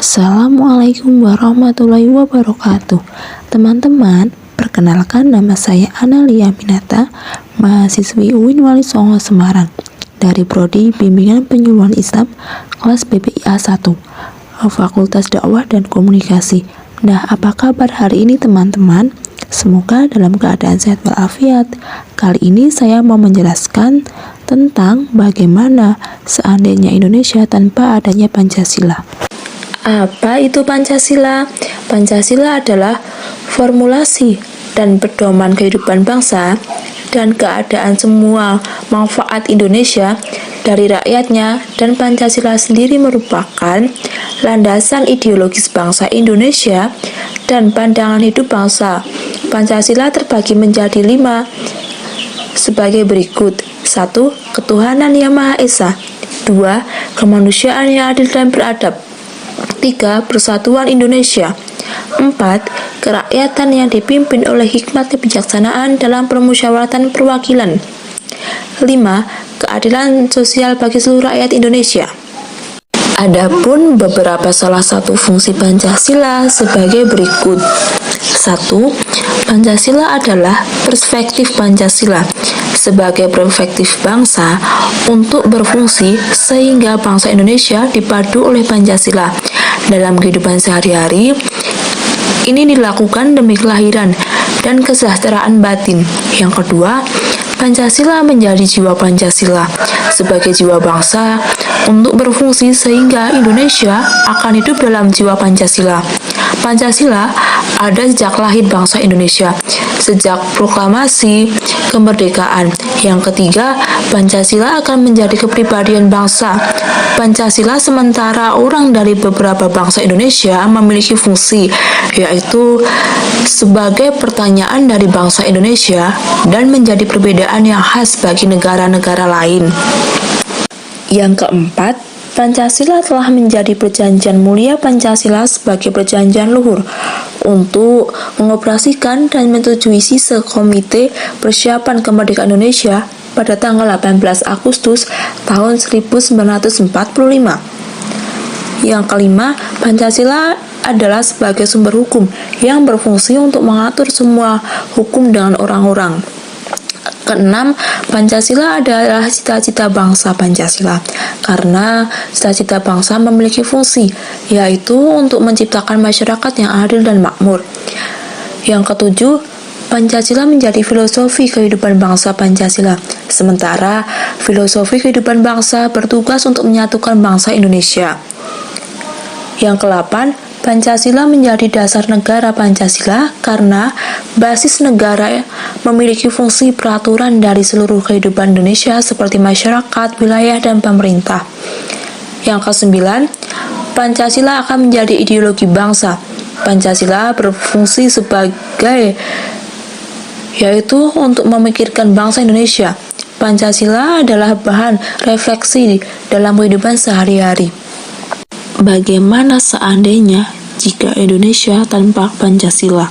Assalamualaikum warahmatullahi wabarakatuh. Teman-teman, perkenalkan nama saya Analia Minata, mahasiswi UIN Wali Songo Semarang dari Prodi Bimbingan Penyuluhan Islam kelas PPIA 1, Fakultas Dakwah dan Komunikasi. Nah, apa kabar hari ini teman-teman? Semoga dalam keadaan sehat walafiat. Kali ini saya mau menjelaskan tentang bagaimana seandainya Indonesia tanpa adanya Pancasila. Apa itu Pancasila? Pancasila adalah formulasi dan pedoman kehidupan bangsa dan keadaan semua manfaat Indonesia dari rakyatnya, dan Pancasila sendiri merupakan landasan ideologis bangsa Indonesia dan pandangan hidup bangsa. Pancasila terbagi menjadi 5 sebagai berikut. 1. Ketuhanan yang Maha Esa. 2. Kemanusiaan yang adil dan beradab. 3. Persatuan Indonesia. 4. Kerakyatan yang dipimpin oleh hikmat kebijaksanaan dalam permusyawaratan perwakilan. 5. Keadilan sosial bagi seluruh rakyat Indonesia. Adapun beberapa salah satu fungsi Pancasila sebagai berikut. 1. Pancasila adalah perspektif Pancasila sebagai perspektif bangsa untuk berfungsi sehingga bangsa Indonesia dipadu oleh Pancasila dalam kehidupan sehari-hari. Ini dilakukan demi kelahiran dan kesejahteraan batin. Yang kedua, Pancasila menjadi jiwa Pancasila sebagai jiwa bangsa untuk berfungsi sehingga Indonesia akan hidup dalam jiwa Pancasila. Pancasila ada sejak lahir bangsa Indonesia, sejak proklamasi kemerdekaan. Yang ketiga, Pancasila akan menjadi kepribadian bangsa. Pancasila sementara orang dari beberapa bangsa Indonesia memiliki fungsi, yaitu sebagai pertanyaan dari bangsa Indonesia dan menjadi perbedaan yang khas bagi negara-negara lain. Yang keempat, Pancasila telah menjadi perjanjian mulia. Pancasila sebagai perjanjian luhur untuk mengoperasikan dan menyetujui sisa Komite Persiapan Kemerdekaan Indonesia pada tanggal 18 Agustus tahun 1945. Yang kelima, Pancasila adalah sebagai sumber hukum yang berfungsi untuk mengatur semua hukum dengan orang-orang. Keenam, Pancasila adalah cita-cita bangsa Pancasila, karena cita-cita bangsa memiliki fungsi, yaitu untuk menciptakan masyarakat yang adil dan makmur. Yang ketujuh, Pancasila menjadi filosofi kehidupan bangsa Pancasila, sementara filosofi kehidupan bangsa bertugas untuk menyatukan bangsa Indonesia. Yang kedelapan, Pancasila menjadi dasar negara Pancasila karena basis negara memiliki fungsi peraturan dari seluruh kehidupan Indonesia seperti masyarakat, wilayah, dan pemerintah. Yang kesembilan, Pancasila akan menjadi ideologi bangsa. Pancasila berfungsi sebagai yaitu untuk memikirkan bangsa Indonesia. Pancasila adalah bahan refleksi dalam kehidupan sehari-hari. Bagaimana seandainya jika Indonesia tanpa Pancasila?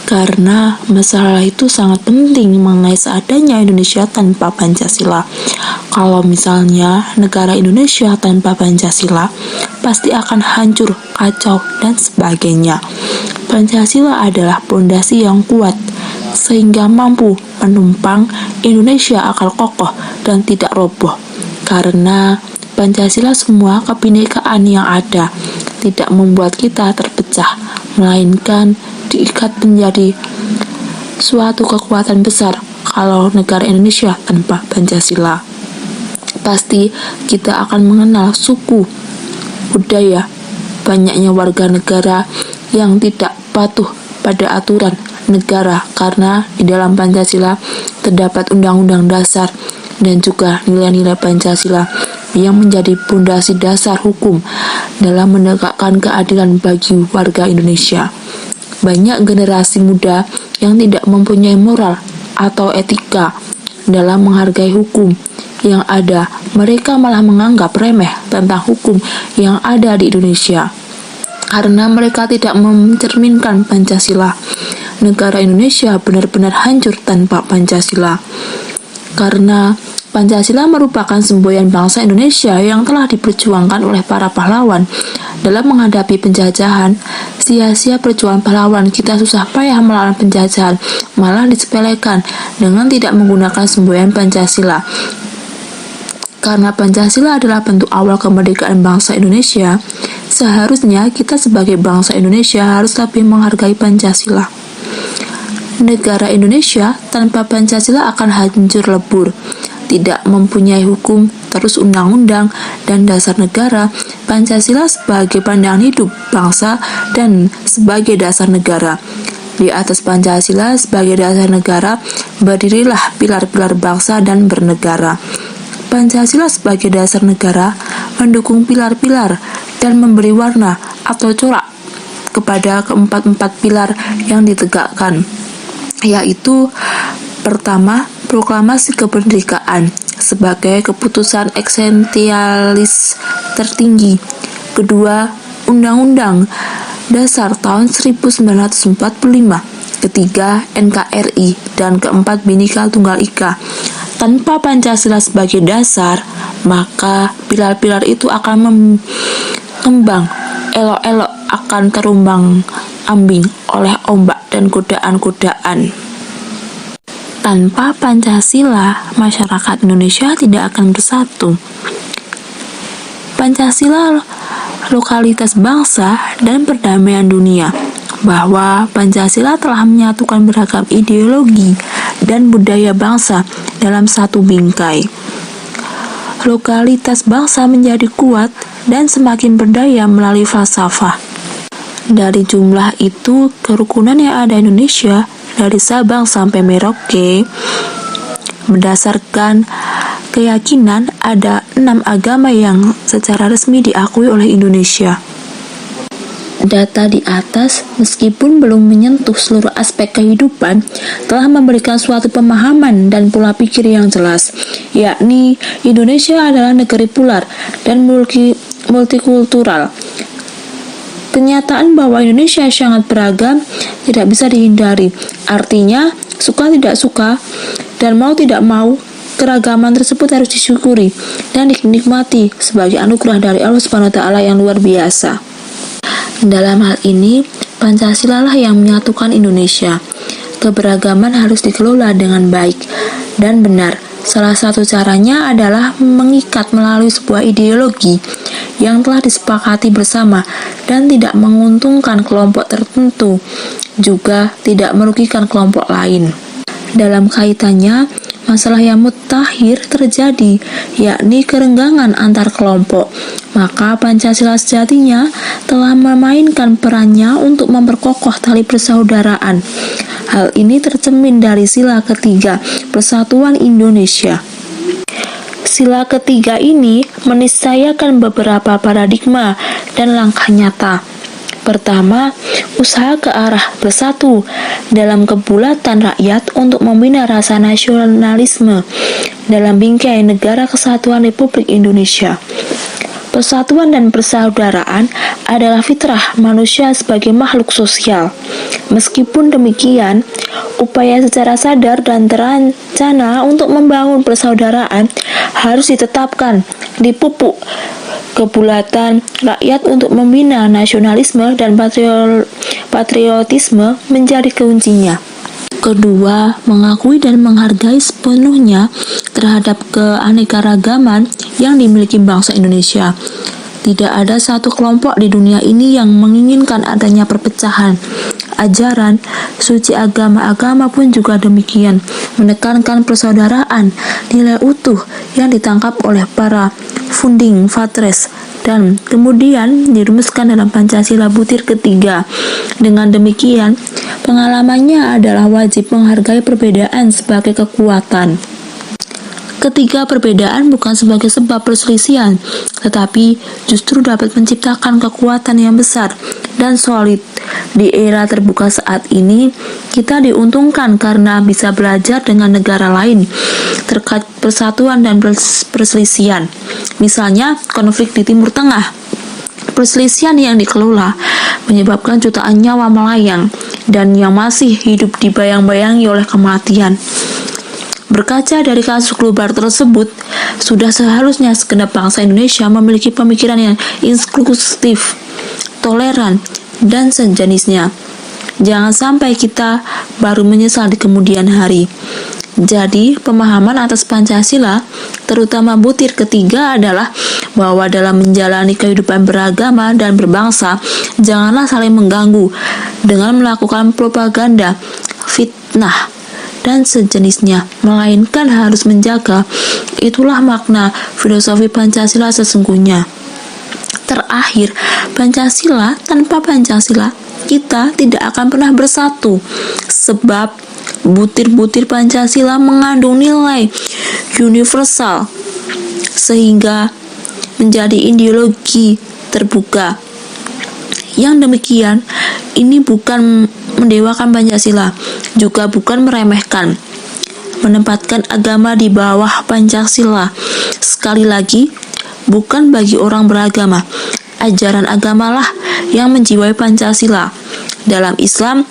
Karena masalah itu sangat penting mengenai seadanya Indonesia tanpa Pancasila. Kalau misalnya negara Indonesia tanpa Pancasila, pasti akan hancur, kacau, dan sebagainya. Pancasila adalah pondasi yang kuat, sehingga mampu menumpang Indonesia akan kokoh dan tidak roboh. Karena Pancasila semua kebinekaan yang ada tidak membuat kita terpecah, melainkan diikat menjadi suatu kekuatan besar. Kalau negara Indonesia tanpa Pancasila, pasti kita akan mengenal suku, budaya, banyaknya warga negara yang tidak patuh pada aturan negara, karena di dalam Pancasila terdapat Undang-Undang Dasar dan juga nilai-nilai Pancasila yang menjadi pondasi dasar hukum dalam menegakkan keadilan bagi warga Indonesia. Banyak generasi muda yang tidak mempunyai moral atau etika dalam menghargai hukum yang ada. Mereka malah menganggap remeh tentang hukum yang ada di Indonesia karena mereka tidak mencerminkan Pancasila. Negara Indonesia benar-benar hancur tanpa Pancasila, karena Pancasila merupakan semboyan bangsa Indonesia yang telah diperjuangkan oleh para pahlawan. Dalam menghadapi penjajahan, sia-sia perjuangan pahlawan, kita susah payah melawan penjajahan, malah disepelekan dengan tidak menggunakan semboyan Pancasila. Karena Pancasila adalah bentuk awal kemerdekaan bangsa Indonesia, seharusnya kita sebagai bangsa Indonesia harus lebih menghargai Pancasila. Negara Indonesia tanpa Pancasila akan hancur lebur. Tidak mempunyai hukum, terus undang-undang, dan dasar negara, Pancasila sebagai pandangan hidup bangsa dan sebagai dasar negara. Di atas Pancasila sebagai dasar negara, berdirilah pilar-pilar bangsa dan bernegara. Pancasila sebagai dasar negara mendukung pilar-pilar dan memberi warna atau corak kepada keempat-empat pilar yang ditegakkan, yaitu pertama, proklamasi kemerdekaan sebagai keputusan esensialis tertinggi. Kedua, Undang-Undang Dasar tahun 1945. Ketiga, NKRI. Dan keempat, Bhinneka Tunggal Ika. Tanpa Pancasila sebagai dasar, maka pilar-pilar itu akan mengembang elok-elok, akan terumbang-ambing oleh ombak dan godaan-godaan. Tanpa Pancasila, masyarakat Indonesia tidak akan bersatu. Pancasila lokalitas bangsa dan perdamaian dunia, bahwa Pancasila telah menyatukan beragam ideologi dan budaya bangsa dalam satu bingkai. Lokalitas bangsa menjadi kuat dan semakin berdaya melalui falsafah. Dari jumlah itu, kerukunan yang ada di Indonesia dari Sabang sampai Merauke berdasarkan keyakinan ada 6 agama yang secara resmi diakui oleh Indonesia. Data di atas, meskipun belum menyentuh seluruh aspek kehidupan, telah memberikan suatu pemahaman dan pola pikir yang jelas, yakni Indonesia adalah negeri pular dan multikultural. Kenyataan bahwa Indonesia sangat beragam tidak bisa dihindari. Artinya, suka tidak suka dan mau tidak mau, keragaman tersebut harus disyukuri dan dinikmati sebagai anugerah dari Allah Subhanahu wa Ta'ala yang luar biasa. Dalam hal ini, Pancasila lah yang menyatukan Indonesia. Keberagaman harus dikelola dengan baik dan benar. Salah satu caranya adalah mengikat melalui sebuah ideologi yang telah disepakati bersama dan tidak menguntungkan kelompok tertentu, juga tidak merugikan kelompok lain. Dalam kaitannya, masalah yang mutakhir terjadi, yakni kerenggangan antar kelompok. Maka Pancasila sejatinya telah memainkan perannya untuk memperkokoh tali persaudaraan. Hal ini tercermin dari sila ketiga Persatuan Indonesia. Sila ketiga ini meniscayakan beberapa paradigma dan langkah nyata. Pertama, usaha ke arah bersatu dalam kebulatan rakyat untuk membina rasa nasionalisme dalam bingkai Negara Kesatuan Republik Indonesia. Persatuan dan persaudaraan adalah fitrah manusia sebagai makhluk sosial. Meskipun demikian, upaya secara sadar dan terencana untuk membangun persaudaraan harus ditetapkan, dipupuk kebulatan rakyat untuk membina nasionalisme dan patriotisme menjadi kuncinya. Kedua, mengakui dan menghargai sepenuhnya terhadap keanekaragaman yang dimiliki bangsa Indonesia. Tidak ada satu kelompok di dunia ini yang menginginkan adanya perpecahan. Ajaran suci agama-agama pun juga demikian, menekankan persaudaraan, nilai utuh yang ditangkap oleh para founding fathers dan kemudian dirumuskan dalam Pancasila butir ketiga. Dengan demikian, pengalamannya adalah wajib menghargai perbedaan sebagai kekuatan. Ketiga, perbedaan bukan sebagai sebab perselisihan, tetapi justru dapat menciptakan kekuatan yang besar dan solid. Di era terbuka saat ini, kita diuntungkan karena bisa belajar dengan negara lain terkait persatuan dan perselisihan. Misalnya, konflik di Timur Tengah. Perselisihan yang dikelola menyebabkan jutaan nyawa melayang dan yang masih hidup dibayang-bayangi oleh kematian. Berkaca dari kasus global tersebut, sudah seharusnya segenap bangsa Indonesia memiliki pemikiran yang inklusif, toleran, dan sejenisnya. Jangan sampai kita baru menyesal di kemudian hari. Jadi, pemahaman atas Pancasila, terutama butir ketiga adalah bahwa dalam menjalani kehidupan beragama dan berbangsa, janganlah saling mengganggu dengan melakukan propaganda, fitnah, dan sejenisnya, melainkan harus menjaga. Itulah makna filosofi Pancasila sesungguhnya. Terakhir, Pancasila, tanpa Pancasila, kita tidak akan pernah bersatu, sebab butir-butir Pancasila mengandung nilai universal sehingga menjadi ideologi terbuka. Yang demikian, ini bukan mendewakan Pancasila, juga bukan meremehkan, menempatkan agama di bawah Pancasila. Sekali lagi, bukan bagi orang beragama. Ajaran agamalah yang menjiwai Pancasila. Dalam Islam,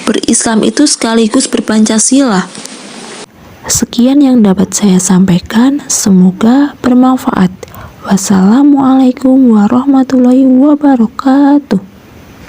berislam itu sekaligus berpancasila. Sekian yang dapat saya sampaikan, semoga bermanfaat. Wassalamualaikum warahmatullahi wabarakatuh.